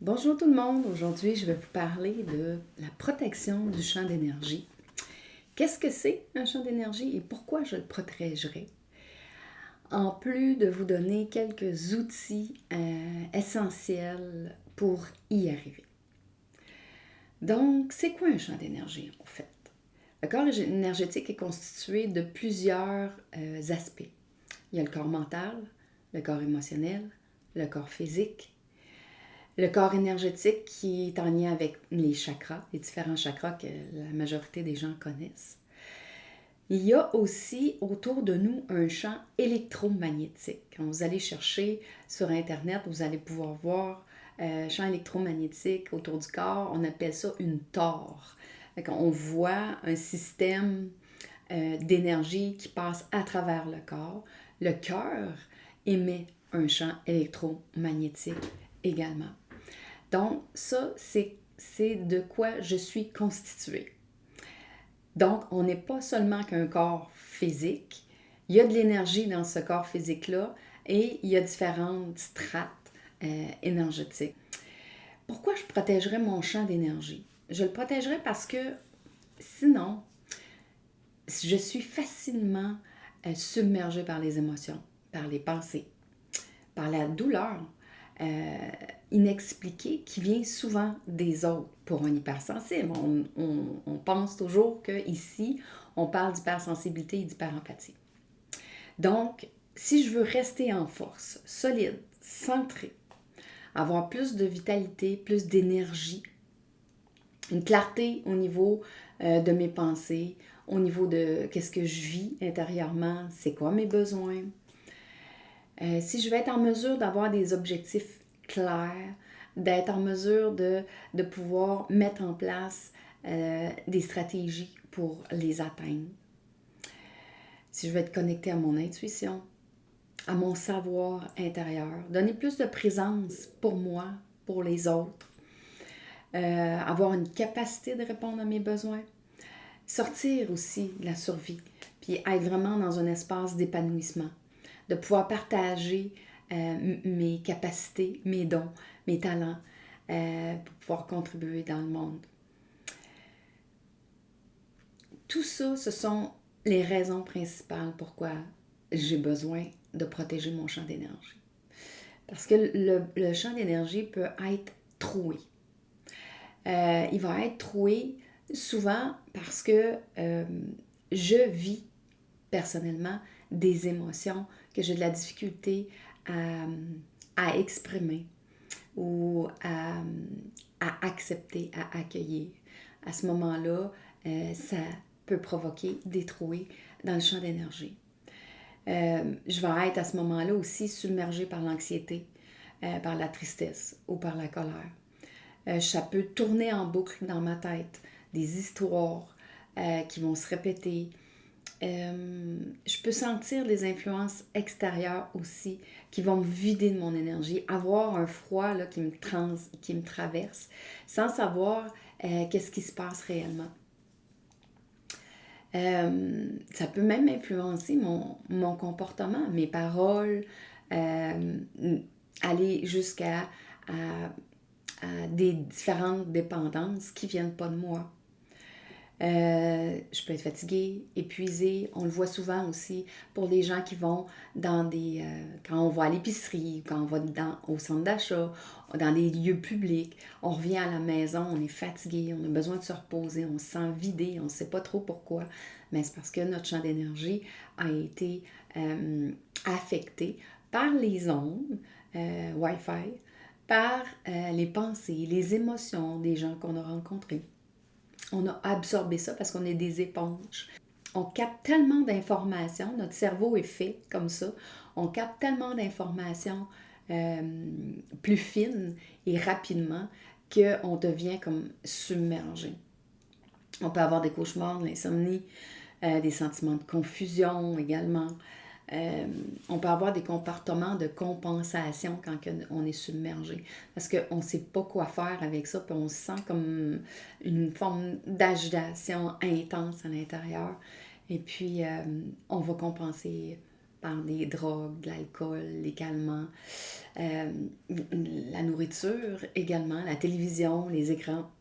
Bonjour tout le monde, aujourd'hui je vais vous parler de la protection du champ d'énergie. Qu'est-ce que c'est un champ d'énergie et pourquoi je le protégerai? En plus de vous donner quelques outils essentiels pour y arriver. Donc, c'est quoi un champ d'énergie en fait? Le corps énergétique est constitué de plusieurs aspects. Il y a le corps mental, le corps émotionnel, le corps physique. Le corps énergétique qui est en lien avec les chakras, les différents chakras que la majorité des gens connaissent. Il y a aussi autour de nous un champ électromagnétique. Quand vous allez chercher sur Internet, vous allez pouvoir voir champ électromagnétique autour du corps. On appelle ça une tore. On voit un système d'énergie qui passe à travers le corps. Le cœur émet un champ électromagnétique également. Donc, ça, c'est de quoi je suis constituée. Donc, on n'est pas seulement qu'un corps physique, il y a de l'énergie dans ce corps physique-là et il y a différentes strates énergétiques. Pourquoi je protégerais mon champ d'énergie? Je le protégerais parce que sinon, je suis facilement submergée par les émotions, par les pensées, par la douleur inexpliquée qui vient souvent des autres. Pour un hypersensible, on pense toujours qu'ici, on parle d'hypersensibilité et d'hyperempathie. Donc, si je veux rester en force, solide, centré, avoir plus de vitalité, plus d'énergie, une clarté au niveau de mes pensées, au niveau de qu'est-ce que je vis intérieurement, c'est quoi mes besoins. Si je vais être en mesure d'avoir des objectifs clairs, d'être en mesure de pouvoir mettre en place des stratégies pour les atteindre. Si je vais être connectée à mon intuition, à mon savoir intérieur, donner plus de présence pour moi, pour les autres, avoir une capacité de répondre à mes besoins, sortir aussi de la survie, puis être vraiment dans un espace d'épanouissement, de pouvoir partager mes capacités, mes dons, mes talents, pour pouvoir contribuer dans le monde. Tout ça, ce sont les raisons principales pourquoi j'ai besoin de protéger mon champ d'énergie. Parce que le champ d'énergie peut être troué. Il va être troué souvent parce que je vis personnellement des émotions que j'ai de la difficulté à exprimer ou à accepter, à accueillir. À ce moment-là, ça peut provoquer des trouées dans le champ d'énergie. Je vais être à ce moment-là aussi submergée par l'anxiété, par la tristesse ou par la colère. Ça peut tourner en boucle dans ma tête, des histoires qui vont se répéter. Je peux sentir les influences extérieures aussi qui vont me vider de mon énergie, avoir un froid là, qui me traverse sans savoir qu'est-ce qui se passe réellement. Ça peut même influencer mon comportement, mes paroles, aller jusqu'à à des différentes dépendances qui ne viennent pas de moi. Je peux être fatiguée, épuisée. On le voit souvent aussi pour les gens qui vont dans des... quand on va à l'épicerie, quand on va au centre d'achat, dans des lieux publics, on revient à la maison, on est fatigué, on a besoin de se reposer, on se sent vidé, on ne sait pas trop pourquoi. Mais c'est parce que notre champ d'énergie a été affecté par les ondes Wi-Fi, par les pensées, les émotions des gens qu'on a rencontrés. On a absorbé ça parce qu'on est des éponges. On capte tellement d'informations, notre cerveau est fait comme ça, on capte tellement d'informations plus fines et rapidement qu'on devient comme submergé. On peut avoir des cauchemars, de l'insomnie, des sentiments de confusion également. On peut avoir des comportements de compensation quand on est submergé. Parce qu'on ne sait pas quoi faire avec ça, puis on se sent comme une forme d'agitation intense à l'intérieur. Et puis, on va compenser par des drogues, de l'alcool, les calmants, la nourriture également, la télévision, les écrans.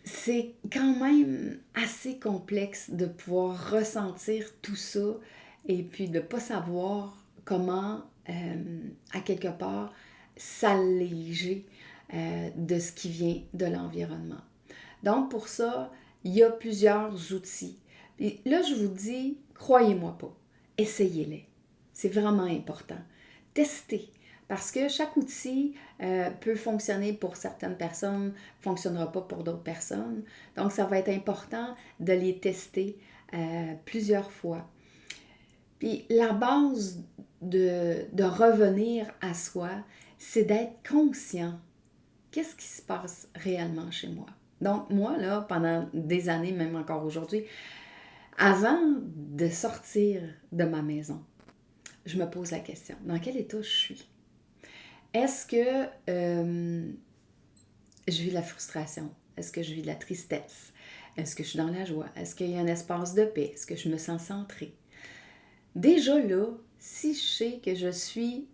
C'est quand même assez complexe de pouvoir ressentir tout ça et puis de ne pas savoir comment, à quelque part, s'alléger de ce qui vient de l'environnement. Donc, pour ça, il y a plusieurs outils. Et là, je vous dis, croyez-moi pas, essayez-les. C'est vraiment important. Testez. Parce que chaque outil peut fonctionner pour certaines personnes, ne fonctionnera pas pour d'autres personnes. Donc, ça va être important de les tester plusieurs fois. Puis, la base de revenir à soi, c'est d'être conscient. Qu'est-ce qui se passe réellement chez moi? Donc, moi, là, pendant des années, même encore aujourd'hui, avant de sortir de ma maison, je me pose la question, dans quel état je suis? Est-ce que je vis de la frustration? Est-ce que je vis de la tristesse? Est-ce que je suis dans la joie? Est-ce qu'il y a un espace de paix? Est-ce que je me sens centrée? Déjà là, si je sais que je suis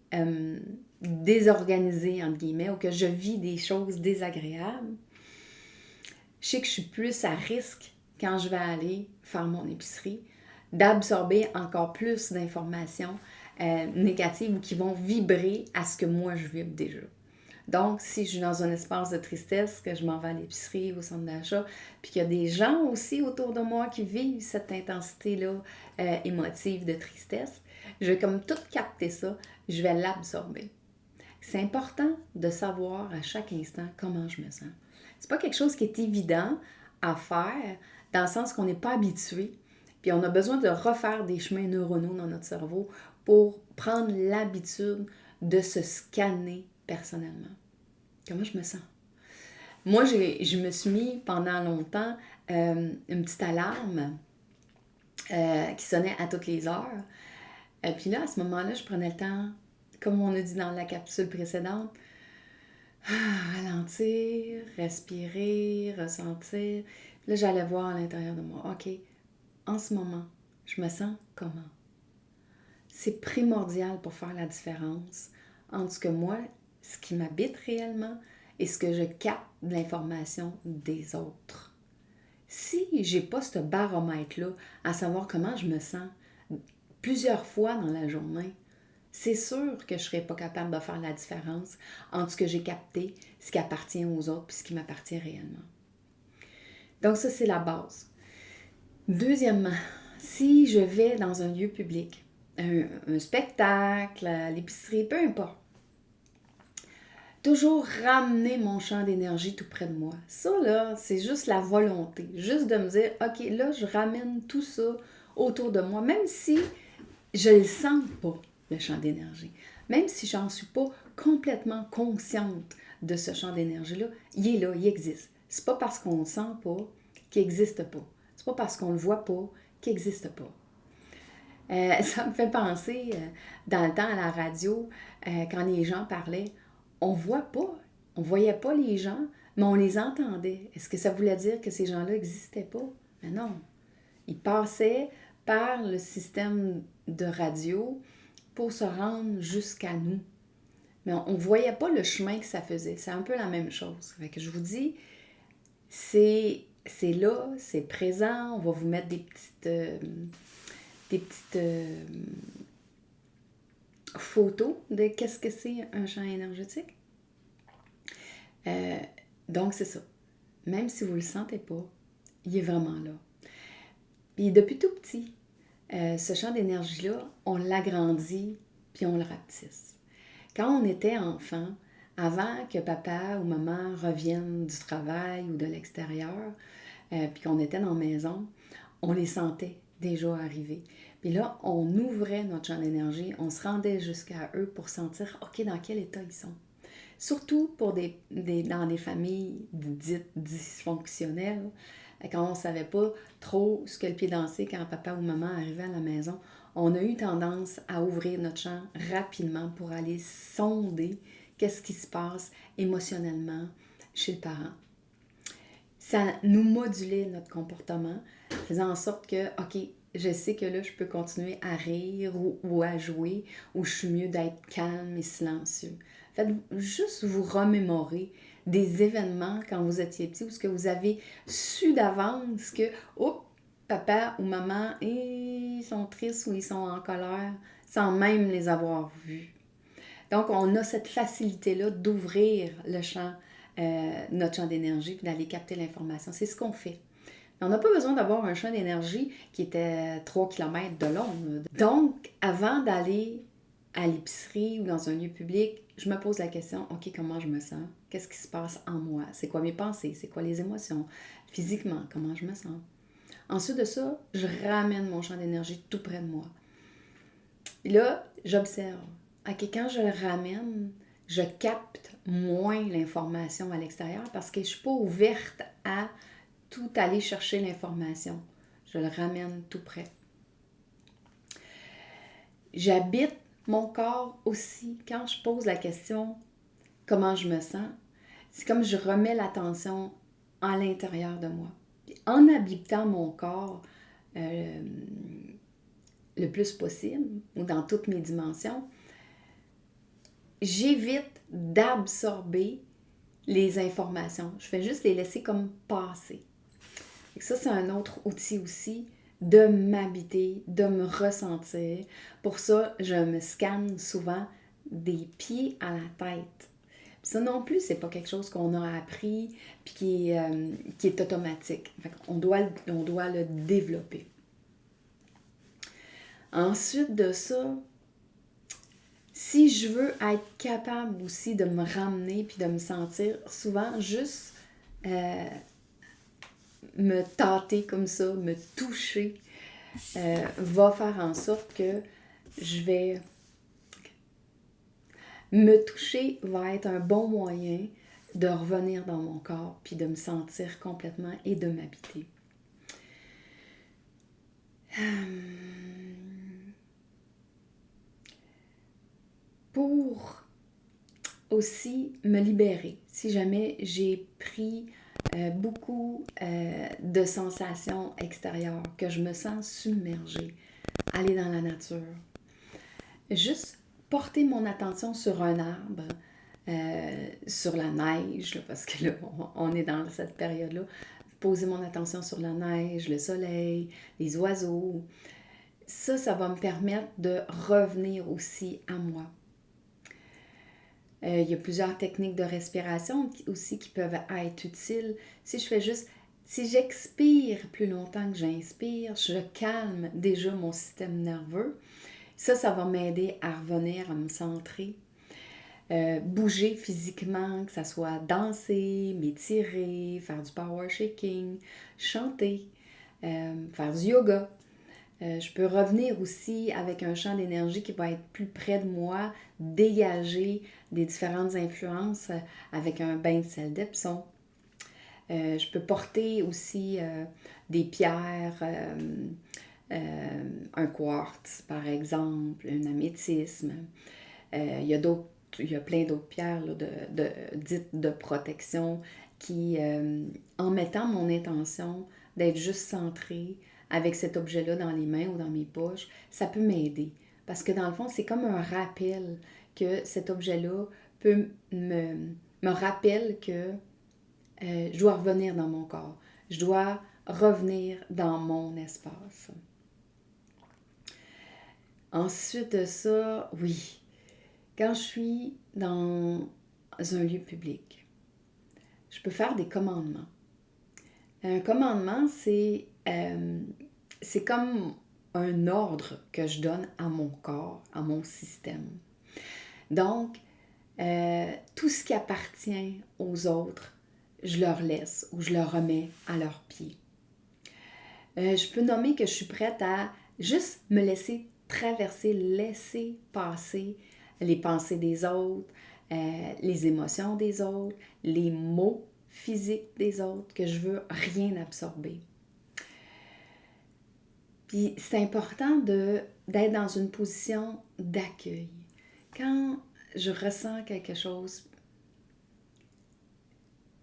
désorganisée, entre guillemets, ou que je vis des choses désagréables, je sais que je suis plus à risque quand je vais aller faire mon épicerie d'absorber encore plus d'informations négatives ou qui vont vibrer à ce que moi je vibre déjà. Donc, si je suis dans un espace de tristesse, que je m'en vais à l'épicerie, au centre d'achat, puis qu'il y a des gens aussi autour de moi qui vivent cette intensité-là émotive de tristesse, je vais comme tout capter ça, je vais l'absorber. C'est important de savoir à chaque instant comment je me sens. C'est pas quelque chose qui est évident à faire, dans le sens qu'on n'est pas habitué, puis on a besoin de refaire des chemins neuronaux dans notre cerveau pour prendre l'habitude de se scanner personnellement. Comment je me sens? Moi, je me suis mis pendant longtemps une petite alarme qui sonnait à toutes les heures. Puis là, à ce moment-là, je prenais le temps, comme on a dit dans la capsule précédente, ralentir, respirer, ressentir. Puis là, j'allais voir à l'intérieur de moi, OK, en ce moment, je me sens comment? C'est primordial pour faire la différence entre ce que moi, ce qui m'habite réellement et ce que je capte de l'information des autres. Si j'ai pas ce baromètre-là à savoir comment je me sens plusieurs fois dans la journée, c'est sûr que je ne serai pas capable de faire la différence entre ce que j'ai capté, ce qui appartient aux autres et ce qui m'appartient réellement. Donc ça, c'est la base. Deuxièmement, si je vais dans un lieu public, un spectacle, à l'épicerie, peu importe, toujours ramener mon champ d'énergie tout près de moi. Ça, là, c'est juste la volonté. Juste de me dire, OK, là, je ramène tout ça autour de moi, même si je ne le sens pas, le champ d'énergie. Même si j'en suis pas complètement consciente de ce champ d'énergie-là, il est là, il existe. C'est pas parce qu'on le sent pas qu'il n'existe pas. C'est pas parce qu'on le voit pas qu'il n'existe pas. Ça me fait penser, dans le temps à la radio, quand les gens parlaient, on voyait pas les gens, mais on les entendait. Est-ce que ça voulait dire que ces gens-là n'existaient pas? Mais non. Ils passaient par le système de radio pour se rendre jusqu'à nous. Mais on ne voyait pas le chemin que ça faisait. C'est un peu la même chose. Fait que je vous dis, c'est là, c'est présent. On va vous mettre des petites photos de qu'est-ce que c'est un champ énergétique. Donc, c'est ça. Même si vous ne le sentez pas, il est vraiment là. Puis depuis tout petit, ce champ d'énergie-là, on l'agrandit puis on le rapetisse. Quand on était enfant, avant que papa ou maman reviennent du travail ou de l'extérieur, puis qu'on était dans la maison, on les sentait déjà arriver. Puis là, on ouvrait notre champ d'énergie, on se rendait jusqu'à eux pour sentir, OK, dans quel état ils sont. Surtout pour dans des familles dites dysfonctionnelles, quand on ne savait pas trop ce que le pied dansait quand papa ou maman arrivait à la maison, on a eu tendance à ouvrir notre champ rapidement pour aller sonder qu'est-ce qui se passe émotionnellement chez le parent. Ça nous modulait notre comportement, faisant en sorte que, OK, je sais que là, je peux continuer à rire ou à jouer, ou je suis mieux d'être calme et silencieux. Faites juste vous remémorer des événements quand vous étiez petit, où ce que vous avez su d'avance que, oh, papa ou maman, ils sont tristes ou ils sont en colère, sans même les avoir vus. Donc, on a cette facilité-là d'ouvrir notre champ d'énergie, puis d'aller capter l'information. C'est ce qu'on fait. On n'a pas besoin d'avoir un champ d'énergie qui était 3 km de long. Donc, avant d'aller à l'épicerie ou dans un lieu public, je me pose la question, OK, comment je me sens? Qu'est-ce qui se passe en moi? C'est quoi mes pensées? C'est quoi les émotions? Physiquement, comment je me sens? Ensuite de ça, je ramène mon champ d'énergie tout près de moi. Là, j'observe. OK, quand je le ramène, je capte moins l'information à l'extérieur parce que je ne suis pas ouverte à tout aller chercher l'information. Je le ramène tout près. J'habite mon corps aussi. Quand je pose la question comment je me sens, c'est comme je remets l'attention à l'intérieur de moi. Puis en habitant mon corps le plus possible, ou dans toutes mes dimensions, j'évite d'absorber les informations. Je fais juste les laisser comme passer. Et ça, c'est un autre outil aussi de m'habiter, de me ressentir. Pour ça, je me scanne souvent des pieds à la tête. Puis ça non plus, c'est pas quelque chose qu'on a appris puis qui est automatique. On doit le développer. Ensuite de ça, si je veux être capable aussi de me ramener puis de me sentir souvent juste me tâter comme ça, me toucher, va faire en sorte que je vais... Me toucher va être un bon moyen de revenir dans mon corps puis de me sentir complètement et de m'habiter. Pour aussi me libérer, si jamais j'ai pris beaucoup de sensations extérieures, que je me sens submergée, aller dans la nature, juste porter mon attention sur un arbre, sur la neige, là, parce que là, on est dans cette période-là, poser mon attention sur la neige, le soleil, les oiseaux, ça va me permettre de revenir aussi à moi. Il y a plusieurs techniques de respiration aussi qui peuvent être utiles. Si j'expire plus longtemps que j'inspire, je calme déjà mon système nerveux. Ça va m'aider à revenir, à me centrer. Bouger physiquement, que ce soit danser, m'étirer, faire du power shaking, chanter, faire du yoga. Je peux revenir aussi avec un champ d'énergie qui va être plus près de moi, dégager des différentes influences avec un bain de sel d'Epsom. Je peux porter aussi des pierres, un quartz par exemple, un améthysme. Il y a plein d'autres pierres là, dites de protection qui, en mettant mon intention d'être juste centrée, avec cet objet-là dans les mains ou dans mes poches, ça peut m'aider. Parce que dans le fond, c'est comme un rappel que cet objet-là me rappelle que je dois revenir dans mon corps. Je dois revenir dans mon espace. Ensuite de ça, oui, quand je suis dans un lieu public, je peux faire des commandements. Un commandement, c'est comme un ordre que je donne à mon corps, à mon système. Donc, tout ce qui appartient aux autres, je leur laisse ou je leur remets à leurs pieds. Je peux nommer que je suis prête à juste me laisser traverser, laisser passer les pensées des autres, les émotions des autres, les mots physiques des autres, que je veux rien absorber. Puis c'est important d'être dans une position d'accueil. Quand je ressens quelque chose,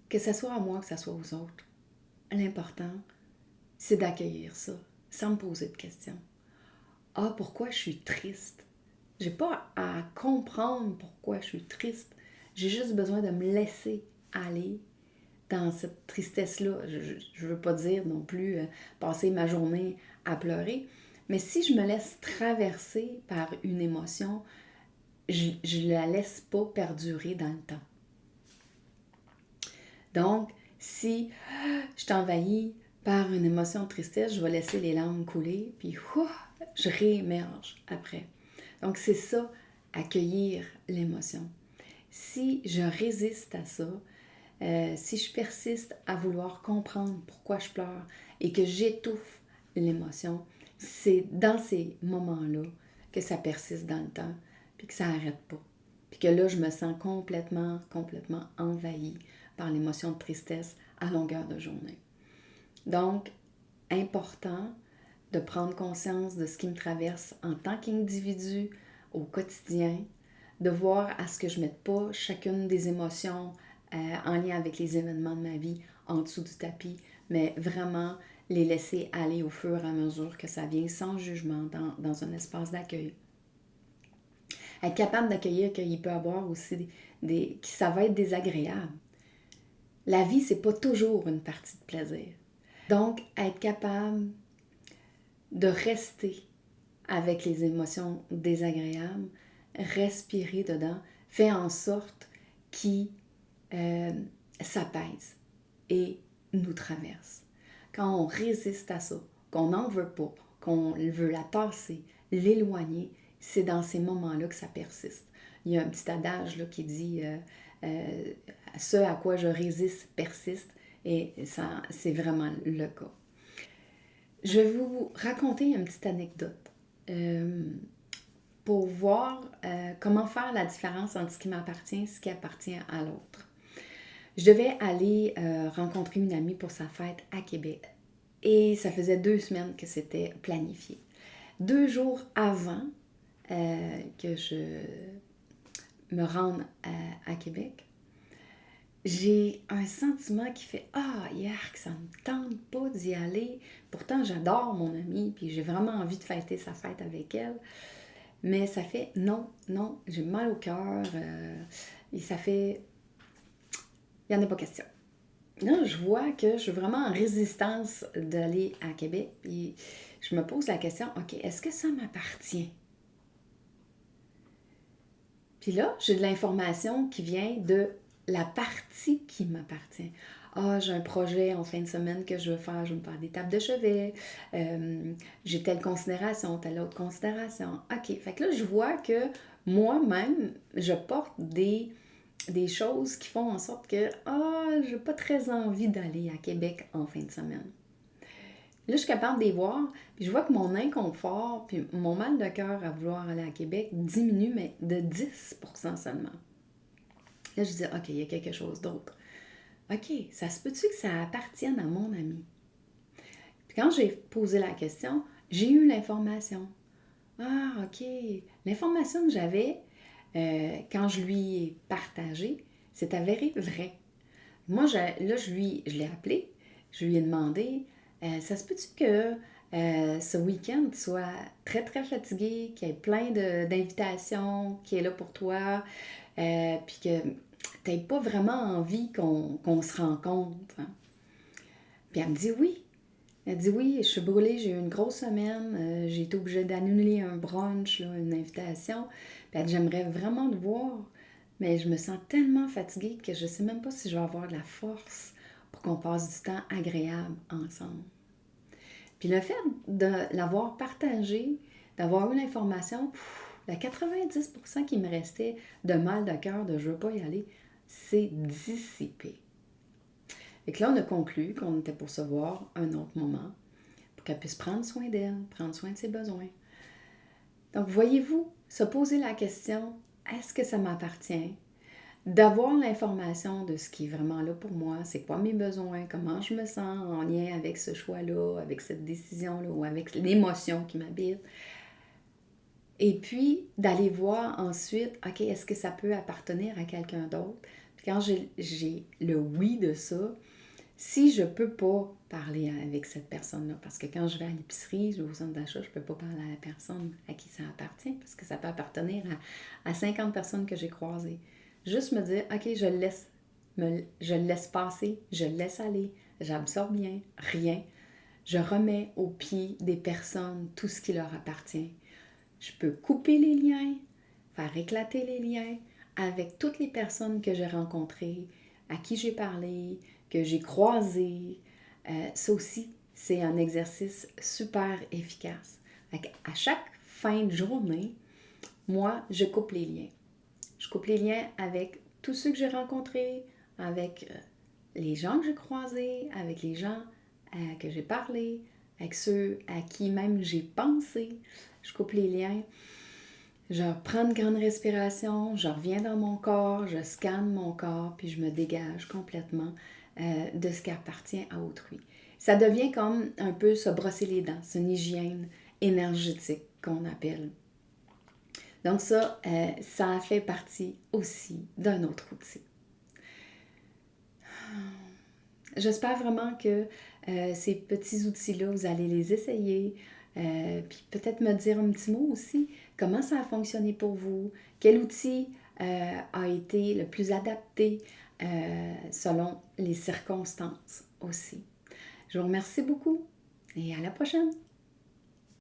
que ce soit à moi, que ce soit aux autres, l'important, c'est d'accueillir ça. sans me poser de questions. Ah, pourquoi je suis triste? J'ai pas à comprendre pourquoi je suis triste. J'ai juste besoin de me laisser aller dans cette tristesse-là. Je veux pas dire non plus passer ma journée à pleurer, mais si je me laisse traverser par une émotion, je la laisse pas perdurer dans le temps. Donc, si je suis envahie par une émotion de tristesse, je vais laisser les larmes couler, puis je réémerge après. Donc, c'est ça, accueillir l'émotion. Si je résiste à ça, si je persiste à vouloir comprendre pourquoi je pleure et que j'étouffe l'émotion, c'est dans ces moments-là que ça persiste dans le temps, puis que ça n'arrête pas. Puis que là, je me sens complètement envahie par l'émotion de tristesse à longueur de journée. Donc, important de prendre conscience de ce qui me traverse en tant qu'individu au quotidien, de voir à ce que je ne mette pas chacune des émotions en lien avec les événements de ma vie en dessous du tapis, mais vraiment les laisser aller au fur et à mesure que ça vient, sans jugement, dans un espace d'accueil. Être capable d'accueillir qu'il peut y avoir aussi que ça va être désagréable. La vie, c'est pas toujours une partie de plaisir. Donc, être capable de rester avec les émotions désagréables, respirer dedans, fait en sorte qu'ils s'apaisent et nous traversent. Quand on résiste à ça, qu'on n'en veut pas, qu'on veut la tasser, l'éloigner, c'est dans ces moments-là que ça persiste. Il y a un petit adage là, qui dit ce à quoi je résiste persiste, et ça, c'est vraiment le cas. Je vais vous raconter une petite anecdote pour voir comment faire la différence entre ce qui m'appartient et ce qui appartient à l'autre. Je devais aller rencontrer une amie pour sa fête à Québec et ça faisait 2 semaines que c'était planifié. 2 jours avant que je me rende à Québec, j'ai un sentiment qui fait « Ah, hier, que ça me tente pas d'y aller. Pourtant, j'adore mon amie, puis j'ai vraiment envie de fêter sa fête avec elle. Mais ça fait non, j'ai mal au cœur. Et ça fait... Il n'y en a pas question. » Là, je vois que je suis vraiment en résistance d'aller à Québec. Et je me pose la question, OK, est-ce que ça m'appartient? Puis là, j'ai de l'information qui vient de la partie qui m'appartient. Ah, j'ai un projet en fin de semaine que je veux faire. Je veux me faire des tables de chevet. J'ai telle considération, telle autre considération. OK, fait que là, je vois que moi-même, je porte des choses qui font en sorte que je n'ai pas très envie d'aller à Québec en fin de semaine. Là, je suis capable de les voir, puis je vois que mon inconfort, puis mon mal de cœur à vouloir aller à Québec diminue, mais de 10% seulement. Là, je dis, OK, il y a quelque chose d'autre. OK, ça se peut-tu que ça appartienne à mon ami? Puis quand j'ai posé la question, j'ai eu l'information. Ah, OK. L'information que j'avais, quand je lui ai partagé, c'est avéré vrai. Moi, je l'ai appelé, je lui ai demandé, ça se peut-tu que ce week-end, tu sois très, très fatigué, qu'il y ait plein d'invitations qui est là pour toi, puis que tu n'aies pas vraiment envie qu'on se rencontre. Hein? Puis elle me dit oui. Elle dit oui, je suis brûlée, j'ai eu une grosse semaine, j'ai été obligée d'annuler un brunch, là, une invitation. Puis elle dit, j'aimerais vraiment te voir, mais je me sens tellement fatiguée que je ne sais même pas si je vais avoir de la force pour qu'on passe du temps agréable ensemble. Puis le fait de l'avoir partagé, d'avoir eu l'information, la 90% qui me restait de mal de cœur, de je ne veux pas y aller, c'est dissipé. Et que là, on a conclu qu'on était pour se voir un autre moment pour qu'elle puisse prendre soin d'elle, prendre soin de ses besoins. Donc, voyez-vous, se poser la question, est-ce que ça m'appartient? D'avoir l'information de ce qui est vraiment là pour moi, c'est quoi mes besoins, comment je me sens en lien avec ce choix-là, avec cette décision-là ou avec l'émotion qui m'habite. Et puis, d'aller voir ensuite, OK, est-ce que ça peut appartenir à quelqu'un d'autre? Puis quand j'ai le oui de ça, Si je ne peux pas parler avec cette personne-là, parce que quand je vais à l'épicerie, je vais au centre d'achat, je ne peux pas parler à la personne à qui ça appartient, parce que ça peut appartenir à 50 personnes que j'ai croisées. Juste me dire, OK, je le laisse passer, je le laisse aller, j'absorbe bien, rien. Je remets au pied des personnes tout ce qui leur appartient. Je peux couper les liens, faire éclater les liens avec toutes les personnes que j'ai rencontrées, à qui j'ai parlé, que j'ai croisées. Ça aussi, c'est un exercice super efficace. À chaque fin de journée, moi, je coupe les liens. Je coupe les liens avec tous ceux que j'ai rencontrés, avec les gens que j'ai croisés, avec les gens que j'ai parlé, avec ceux à qui même j'ai pensé. Je coupe les liens. Je prends une grande respiration, je reviens dans mon corps, je scanne mon corps, puis je me dégage complètement de ce qui appartient à autrui. Ça devient comme un peu se brosser les dents, c'est une hygiène énergétique qu'on appelle. Donc ça fait partie aussi d'un autre outil. J'espère vraiment que ces petits outils-là, vous allez les essayer. Puis peut-être me dire un petit mot aussi, comment ça a fonctionné pour vous, quel outil a été le plus adapté selon les circonstances aussi. Je vous remercie beaucoup et à la prochaine.